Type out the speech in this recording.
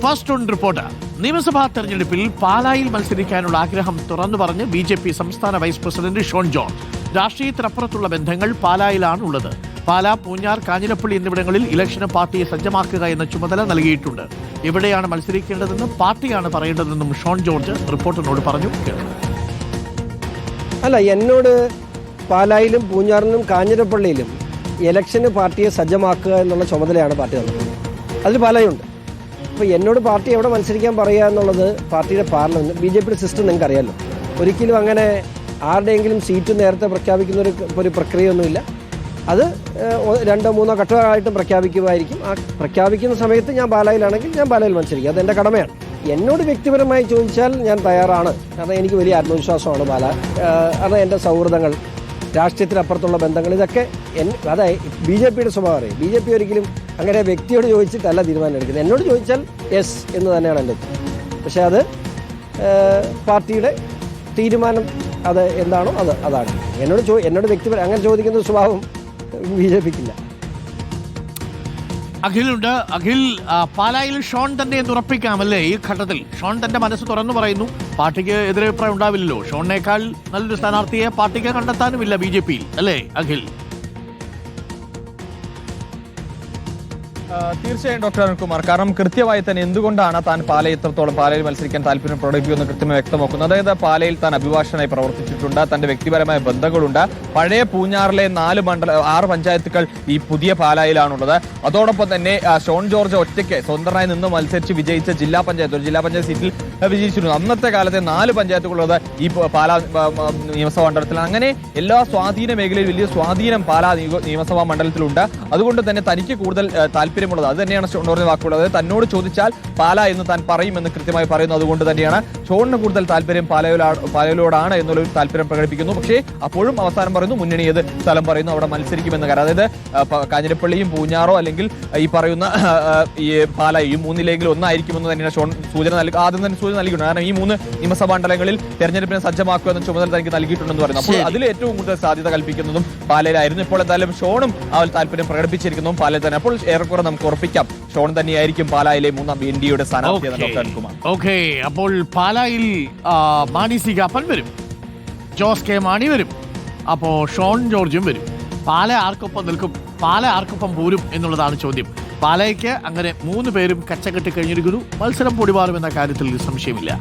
First on report. നിയമസഭാ തെരഞ്ഞെടുപ്പിൽ പാലായിൽ മത്സരിക്കാനുള്ള ആഗ്രഹം തുറന്നു പറഞ്ഞ് BJP സംസ്ഥാന വൈസ് പ്രസിഡന്റ് ഷോൺ ജോർജ്. രാഷ്ട്രീയത്തിനപ്പുറത്തുള്ള ബന്ധങ്ങൾ പാലായിലാണ് ഉള്ളത്. പാലാ, പൂഞ്ഞാർ, കാഞ്ഞിരപ്പള്ളി എന്നിവിടങ്ങളിൽ ഇലക്ഷന് പാർട്ടിയെ സജ്ജമാക്കുക എന്ന ചുമതല നൽകിയിട്ടുണ്ട്. എവിടെയാണ് മത്സരിക്കേണ്ടതെന്ന് പാർട്ടിയാണ് പറയേണ്ടതെന്നും ഷോൺ ജോർജ് റിപ്പോർട്ടറിനോട് പറഞ്ഞു. അല്ല, എന്നോട് പാലായിലും പൂഞ്ഞാറിലും കാഞ്ഞിരപ്പള്ളിയിലും ഇലക്ഷന് പാർട്ടിയെ സജ്ജമാക്കുക എന്നുള്ള ചുമതലയാണ് പാർട്ടി തന്നത്. അതിൽ പാലായുണ്ട്. അപ്പോൾ എന്നോട് പാർട്ടി എവിടെ മത്സരിക്കാൻ പറയുക എന്നുള്ളത് പാർട്ടിയുടെ പാർലമെന്റ് BJPയുടെ സിസ്റ്റം നിങ്ങൾക്ക് അറിയാമല്ലോ. ഒരിക്കലും അങ്ങനെ ആരുടെയെങ്കിലും സീറ്റ് നേരത്തെ പ്രഖ്യാപിക്കുന്ന ഒരു പ്രക്രിയയൊന്നുമില്ല. അത് 2-3 ഘട്ടമായിട്ടും പ്രഖ്യാപിക്കുമായിരിക്കും. ആ പ്രഖ്യാപിക്കുന്ന സമയത്ത് ഞാൻ പാലായിലാണെങ്കിൽ ഞാൻ പാലായിൽ മത്സരിക്കും. അതെൻ്റെ കടമയാണ്. എന്നോട് വ്യക്തിപരമായി ചോദിച്ചാൽ ഞാൻ തയ്യാറാണ്. കാരണം എനിക്ക് വലിയ ആത്മവിശ്വാസമാണ് പാല. കാരണം എൻ്റെ സൗഹൃദങ്ങൾ, രാഷ്ട്രീയത്തിനപ്പുറത്തുള്ള ബന്ധങ്ങൾ, ഇതൊക്കെ അതായത് BJPയുടെ സ്വഭാവം അറിയാം. BJP ഒരിക്കലും അങ്ങനെ വ്യക്തിയോട് ചോദിച്ചിട്ടല്ല തീരുമാനം എടുക്കുന്നത്. എന്നോട് ചോദിച്ചാൽ യെസ് എന്ന് തന്നെയാണ് എൻ്റെ ഉത്തരം. പക്ഷേ അത് പാർട്ടിയുടെ തീരുമാനം അത് എന്താണോ അതാണ്. എന്നോട് വ്യക്തിപരം അങ്ങനെ ചോദിക്കുന്ന സ്വഭാവം BJPക്കില്ല. അഖിലുണ്ട്. അഖിൽ, പാലായിൽ ഷോൺ തന്നെ എന്ന് ഉറപ്പിക്കാമല്ലേ ഈ ഘട്ടത്തിൽ? ഷോൺ തന്റെ മനസ്സ് തുറന്നു പറയുന്നു. പാർട്ടിക്ക് എതിരഭിപ്രായം ഉണ്ടാവില്ലല്ലോ. ഷോണിനേക്കാൾ നല്ലൊരു സ്ഥാനാർത്ഥിയെ പാർട്ടിക്ക് കണ്ടെത്താനുമില്ല BJPയിൽ, അല്ലേ അഖിൽ? തീർച്ചയായും ഡോക്ടർ അരുൺകുമാർ, കാരണം കൃത്യമായി തന്നെ എന്തുകൊണ്ടാണ് താൻ പാലയിൽ മത്സരിക്കാൻ താല്പര്യം പ്രകടിപ്പിക്കുമെന്ന് കൃത്യമായി വ്യക്തമാക്കുന്നത്. അതായത് പാലയിൽ താൻ അഭിഭാഷകനായി പ്രവർത്തിച്ചിട്ടുണ്ട്, തന്റെ വ്യക്തിപരമായ ബന്ധങ്ങളുണ്ട്. പഴയ പൂഞ്ഞാറിലെ 6 പഞ്ചായത്തുകൾ ഈ പുതിയ പാലായിലാണുള്ളത്. അതോടൊപ്പം തന്നെ ഷോൺ ജോർജ് ഒറ്റയ്ക്ക് സ്വതന്ത്രനായി നിന്ന് മത്സരിച്ച് വിജയിച്ച ജില്ലാ പഞ്ചായത്ത് സീറ്റിൽ വിജയിച്ചിരുന്നു. അന്നത്തെ കാലത്തെ 4 പഞ്ചായത്തുകളുള്ളത് ഈ പാലാ നിയമസഭാ മണ്ഡലത്തിലാണ്. അങ്ങനെ എല്ലാ സ്വാധീന മേഖലയിൽ വലിയ സ്വാധീനം പാലാ നിയമസഭാ മണ്ഡലത്തിലുണ്ട്. അതുകൊണ്ട് തന്നെ തനിക്ക് കൂടുതൽ താല്പര്യമുള്ളത് അത് തന്നെയാണ് ഷോൺ ജോർജിന്റെ വാക്കുള്ളത്. തന്നോട് ചോദിച്ചാൽ പാല എന്ന് താൻ പറയുമെന്ന് കൃത്യമായി പറയുന്നു. അതുകൊണ്ട് തന്നെയാണ് ഷോണിന് കൂടുതൽ താല്പര്യം പാലയിലോടാണ് എന്നുള്ളൊരു താല്പര്യം പ്രകടിപ്പിക്കുന്നു. പക്ഷേ അപ്പോഴും അവസാനം പറയുന്നു മുന്നണി ഏത് സ്ഥലം പറയുന്നു അവിടെ മത്സരിക്കുമെന്ന്. കാരണം അതായത് കാഞ്ഞിരപ്പള്ളിയും പൂഞ്ഞാറോ അല്ലെങ്കിൽ ഈ പറയുന്ന ഈ പാല, ഈ 3 ഒന്നായിരിക്കുമെന്ന് തന്നെയാണ് ഷോൺ ആദ്യം തന്നെ സൂചന നൽകിയിട്ടുണ്ട്. കാരണം ഈ 3 നിയമസഭാ മണ്ഡലങ്ങളിൽ തെരഞ്ഞെടുപ്പിനെ സജ്ജമാക്കുക എന്ന ചുമതല തനിക്ക് നൽകിയിട്ടുണ്ടെന്ന് പറയുന്നു. അപ്പോൾ അതിൽ ഏറ്റവും കൂടുതൽ സാധ്യത കൽപ്പിക്കുന്നതും പാലയിലായിരുന്നു. ഇപ്പോൾ എന്തായാലും ഷോണും ആ താല്പര്യം പ്രകടിപ്പിച്ചിരിക്കുന്നതും പാലയിൽ തന്നെ. അപ്പോൾ ഏറെക്കുറെ നമുക്ക് ഉറപ്പിക്കാം ഷോൺ തന്നെയായിരിക്കും പാലായിലെ 3ാം NDAയുടെ സ്ഥാനാർത്ഥി. ഓക്കെ, അപ്പോൾ പാലായിൽ മാണി സി കാപ്പൻ വരും, ജോസ് കെ മാണി വരും, അപ്പോ ഷോൺ ജോർജും വരും. പാല ആർക്കൊപ്പം നിൽക്കും, പാല ആർക്കൊപ്പം പോരും എന്നുള്ളതാണ് ചോദ്യം. പാലയ്ക്ക് അങ്ങനെ 3 പേരും കച്ചകെട്ടി കഴിഞ്ഞിരിക്കുന്നു. മത്സരം പൊടിമാറുമെന്ന കാര്യത്തിൽ സംശയമില്ല.